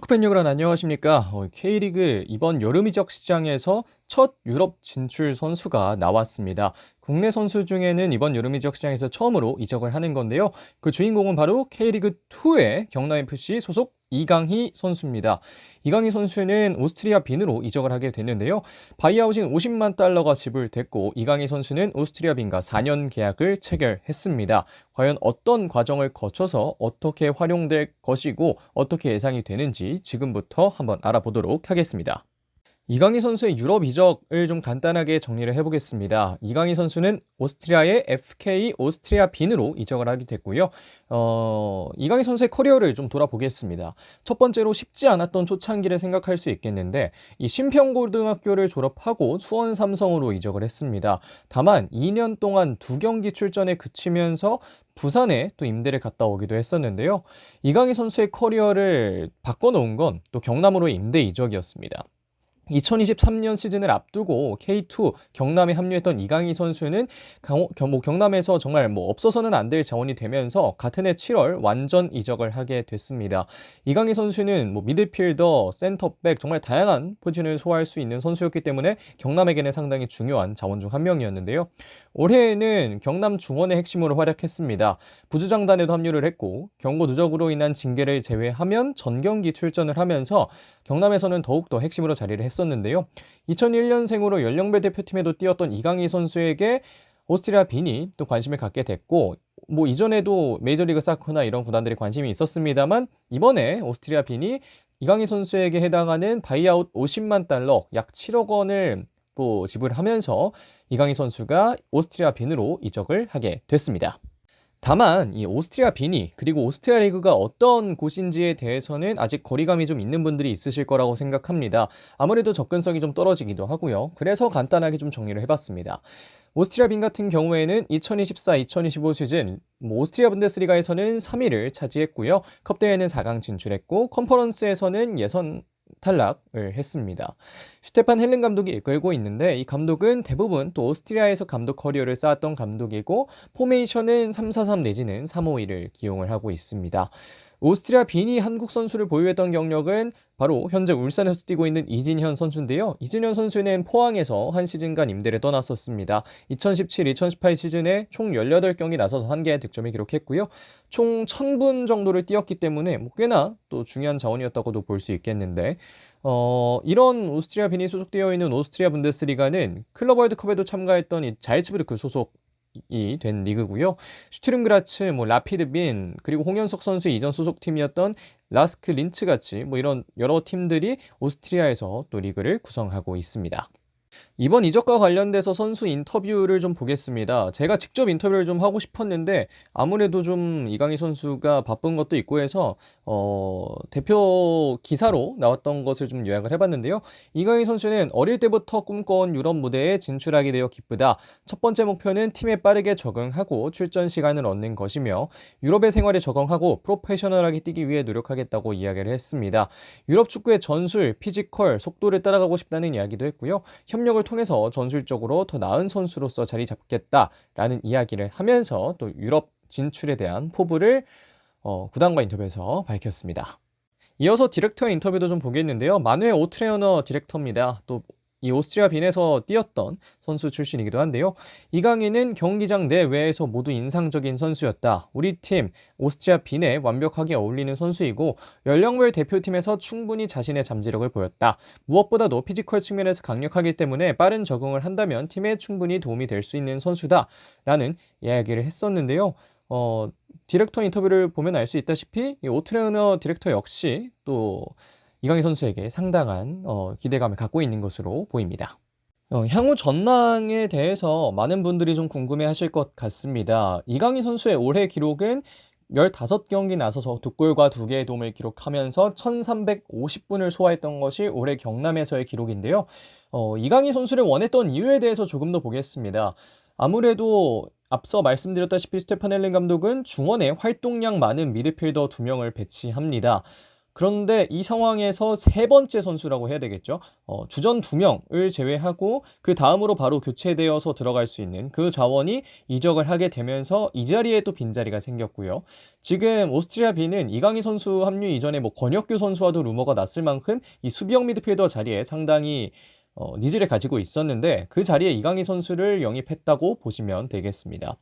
축구팬 여러분 안녕하십니까? K리그 이번 여름 이적 시장에서 첫 유럽 진출 선수가 나왔습니다. 국내 선수 중에는 이번 여름 이적 시장에서 처음으로 이적을 하는 건데요. 그 주인공은 바로 K리그2의 경남FC 소속 이강희 선수입니다. 이강희 선수는 오스트리아 빈으로 이적을 하게 됐는데요. 바이아웃인 50만 달러가 지불됐고 이강희 선수는 오스트리아 빈과 4년 계약을 체결했습니다. 과연 어떤 과정을 거쳐서 어떻게 활용될 것이고 어떻게 예상이 되는지 지금부터 한번 알아보도록 하겠습니다. 이강희 선수의 유럽 이적을 좀 간단하게 정리를 해보겠습니다. 이강희 선수는 오스트리아의 FK 오스트리아 빈으로 이적을 하게 됐고요. 이강희 선수의 커리어를 좀 돌아보겠습니다. 첫 번째로 쉽지 않았던 초창기를 생각할 수 있겠는데 이 신평고등학교를 졸업하고 수원 삼성으로 이적을 했습니다. 다만 2년 동안 2경기 출전에 그치면서 부산에 또 임대를 갔다 오기도 했었는데요. 이강희 선수의 커리어를 바꿔놓은 건 또 경남으로의 임대 이적이었습니다. 2023년 시즌을 앞두고 K2 경남에 합류했던 이강희 선수는 경남에서 정말 없어서는 안 될 자원이 되면서 같은 해 7월 완전 이적을 하게 됐습니다. 이강희 선수는 미드필더, 센터백 정말 다양한 포지션을 소화할 수 있는 선수였기 때문에 경남에게는 상당히 중요한 자원 중 한 명이었는데요. 올해에는 경남 중원의 핵심으로 활약했습니다. 부주장단에도 합류를 했고 경고 누적으로 인한 징계를 제외하면 전경기 출전을 하면서 경남에서는 더욱더 핵심으로 자리를 했었는데요. 2001년생으로 연령배 대표팀에도 뛰었던 이강희 선수에게 오스트리아 빈이 또 관심을 갖게 됐고 이전에도 메이저리그 사커나 이런 구단들이 관심이 있었습니다만 이번에 오스트리아 빈이 이강희 선수에게 해당하는 바이아웃 50만 달러 약 7억 원을 또 지불하면서 이강희 선수가 오스트리아 빈으로 이적을 하게 됐습니다. 다만 이 오스트리아 빈이 그리고 오스트리아 리그가 어떤 곳인지에 대해서는 아직 거리감이 좀 있는 분들이 있으실 거라고 생각합니다. 아무래도 접근성이 좀 떨어지기도 하고요. 그래서 간단하게 좀 정리를 해봤습니다. 오스트리아 빈 같은 경우에는 2024-2025 시즌 오스트리아 분데스리가에서는 3위를 차지했고요. 컵대회는 4강 진출했고 컨퍼런스에서는 예선 탈락을 했습니다. 슈테판 헬른 감독이 이끌고 있는데 이 감독은 대부분 또 오스트리아에서 감독 커리어를 쌓았던 감독이고 포메이션은 3-4-3 내지는 3-5-2를 기용을 하고 있습니다. 오스트리아 빈이 한국 선수를 보유했던 경력은 바로 현재 울산에서 뛰고 있는 이진현 선수인데요. 이진현 선수는 포항에서 한 시즌간 임대를 떠났었습니다. 2017-2018 시즌에 총 18경기 나서서 1개의 득점을 기록했고요. 총 1000분 정도를 뛰었기 때문에 꽤나 또 중요한 자원이었다고도 볼 수 있겠는데 이런 오스트리아 빈이 소속되어 있는 오스트리아 분데스리가는 클럽 월드컵에도 참가했던 이 잘츠부르크 소속이 된 리그고요. 슈투름그라츠, 라피드 빈, 그리고 홍현석 선수의 이전 소속팀이었던 라스크 린츠 같이 이런 여러 팀들이 오스트리아에서 또 리그를 구성하고 있습니다. 이번 이적과 관련돼서 선수 인터뷰를 좀 보겠습니다. 제가 직접 인터뷰를 좀 하고 싶었는데 아무래도 좀 이강희 선수가 바쁜 것도 있고 해서 대표 기사로 나왔던 것을 좀 요약을 해봤는데요. 이강희 선수는 어릴 때부터 꿈꿔온 유럽 무대에 진출하게 되어 기쁘다. 첫 번째 목표는 팀에 빠르게 적응하고 출전 시간을 얻는 것이며 유럽의 생활에 적응하고 프로페셔널하게 뛰기 위해 노력하겠다고 이야기를 했습니다. 유럽 축구의 전술, 피지컬, 속도를 따라가고 싶다는 이야기도 했고요. 협력을 통해서 전술적으로 더 나은 선수로서 자리 잡겠다라는 이야기를 하면서 또 유럽 진출에 대한 포부를 구단과 인터뷰에서 밝혔습니다. 이어서 디렉터의 인터뷰도 좀 보겠는데요. 마누엘 오트레어너 디렉터입니다. 또 이 오스트리아 빈에서 뛰었던 선수 출신이기도 한데요. 이강인은 경기장 내외에서 모두 인상적인 선수였다. 우리 팀 오스트리아 빈에 완벽하게 어울리는 선수이고 연령별 대표팀에서 충분히 자신의 잠재력을 보였다. 무엇보다도 피지컬 측면에서 강력하기 때문에 빠른 적응을 한다면 팀에 충분히 도움이 될 수 있는 선수다. 라는 이야기를 했었는데요. 디렉터 인터뷰를 보면 알 수 있다시피 이 오트레어너 디렉터 역시 또 이강인 선수에게 상당한 기대감을 갖고 있는 것으로 보입니다. 향후 전망에 대해서 많은 분들이 좀 궁금해 하실 것 같습니다. 이강인 선수의 올해 기록은 15경기 나서서 2골과 2개의 도움을 기록하면서 1350분을 소화했던 것이 올해 경남에서의 기록인데요. 이강인 선수를 원했던 이유에 대해서 조금 더 보겠습니다. 아무래도 앞서 말씀드렸다시피 스테판 헬렌 감독은 중원에 활동량 많은 미드필더 2명을 배치합니다. 그런데 이 상황에서 세 번째 선수라고 해야 되겠죠. 주전 두 명을 제외하고 그 다음으로 바로 교체되어서 들어갈 수 있는 그 자원이 이적을 하게 되면서 이 자리에 또 빈자리가 생겼고요. 지금 오스트리아 B는 이강인 선수 합류 이전에 뭐 권혁규 선수와도 루머가 났을 만큼 이 수비형 미드필더 자리에 상당히 니즈를 가지고 있었는데 그 자리에 이강인 선수를 영입했다고 보시면 되겠습니다.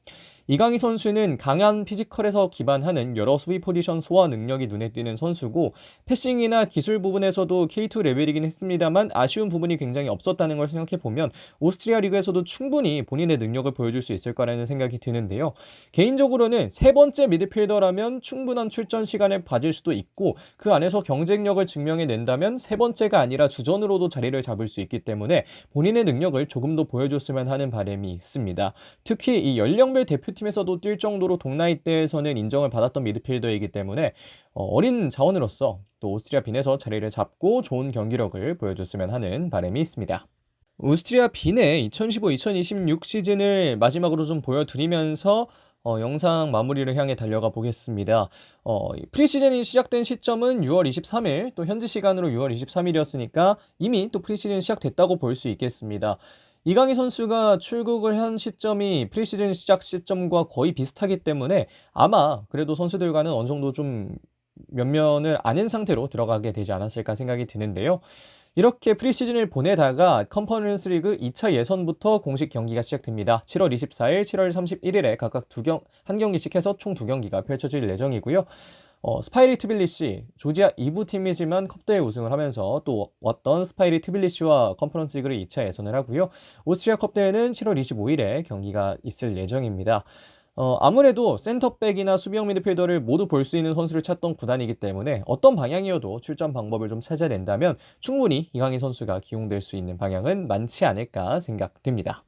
이강인 선수는 강한 피지컬에서 기반하는 여러 수비 포지션 소화 능력이 눈에 띄는 선수고 패싱이나 기술 부분에서도 K2 레벨이긴 했습니다만 아쉬운 부분이 굉장히 없었다는 걸 생각해보면 오스트리아 리그에서도 충분히 본인의 능력을 보여줄 수 있을 거라는 생각이 드는데요. 개인적으로는 세 번째 미드필더라면 충분한 출전 시간을 가질 수도 있고 그 안에서 경쟁력을 증명해낸다면 세 번째가 아니라 주전으로도 자리를 잡을 수 있기 때문에 본인의 능력을 조금 더 보여줬으면 하는 바람이 있습니다. 특히 이 연령별 대표팀에서도 뛸 정도로 동나이대에서는 인정을 받았던 미드필더이기 때문에 어린 자원으로서 또 오스트리아 빈에서 자리를 잡고 좋은 경기력을 보여줬으면 하는 바람이 있습니다. 오스트리아 빈의 2015-2026 시즌을 마지막으로 좀 보여드리면서 영상 마무리를 향해 달려가 보겠습니다. 프리시즌이 시작된 시점은 6월 23일, 또 현지 시간으로 6월 23일이었으니까 이미 또 프리시즌이 시작됐다고 볼 수 있겠습니다. 이강인 선수가 출국을 한 시점이 프리시즌 시작 시점과 거의 비슷하기 때문에 아마 그래도 선수들과는 어느 정도 좀 면면을 아는 상태로 들어가게 되지 않았을까 생각이 드는데요. 이렇게 프리시즌을 보내다가 컨퍼런스 리그 2차 예선부터 공식 경기가 시작됩니다. 7월 24일, 7월 31일에 각각 한 경기씩 해서 총 2경기가 펼쳐질 예정이고요. 스파이리 트빌리시, 조지아 2부 팀이지만 컵대회 우승을 하면서 또 왔던 스파이리 트빌리시와 컨퍼런스 리그를 2차 예선을 하고요. 오스트리아 컵대회는 7월 25일에 경기가 있을 예정입니다. 아무래도 센터백이나 수비형 미드필더를 모두 볼 수 있는 선수를 찾던 구단이기 때문에 어떤 방향이어도 출전 방법을 좀 찾아낸다면 충분히 이강인 선수가 기용될 수 있는 방향은 많지 않을까 생각됩니다.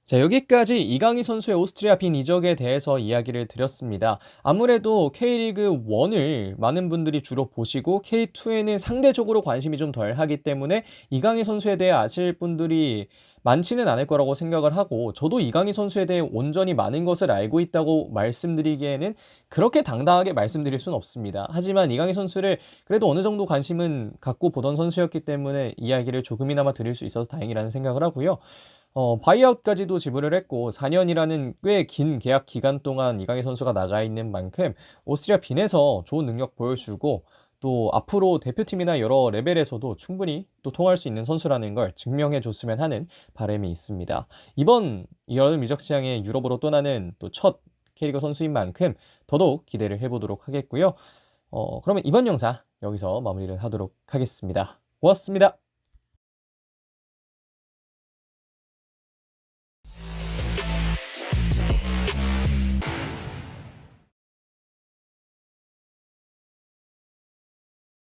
자, 여기까지 이강인 선수의 오스트리아 빈 이적에 대해서 이야기를 드렸습니다. 아무래도 K리그 1을 많은 분들이 주로 보시고 K2에는 상대적으로 관심이 좀 덜 하기 때문에 이강인 선수에 대해 아실 분들이 많지는 않을 거라고 생각을 하고 저도 이강인 선수에 대해 온전히 많은 것을 알고 있다고 말씀드리기에는 그렇게 당당하게 말씀드릴 수는 없습니다. 하지만 이강인 선수를 그래도 어느 정도 관심은 갖고 보던 선수였기 때문에 이야기를 조금이나마 드릴 수 있어서 다행이라는 생각을 하고요. 바이아웃까지도 지불을 했고 4년이라는 꽤 긴 계약 기간 동안 이강인 선수가 나가 있는 만큼 오스트리아 빈에서 좋은 능력 보여주고 또 앞으로 대표팀이나 여러 레벨에서도 충분히 또 통할 수 있는 선수라는 걸 증명해 줬으면 하는 바람이 있습니다. 이번 여름 이적 시장에 유럽으로 떠나는 또 첫 K리그 선수인 만큼 더더욱 기대를 해보도록 하겠고요. 그러면 이번 영상 여기서 마무리를 하도록 하겠습니다. 고맙습니다.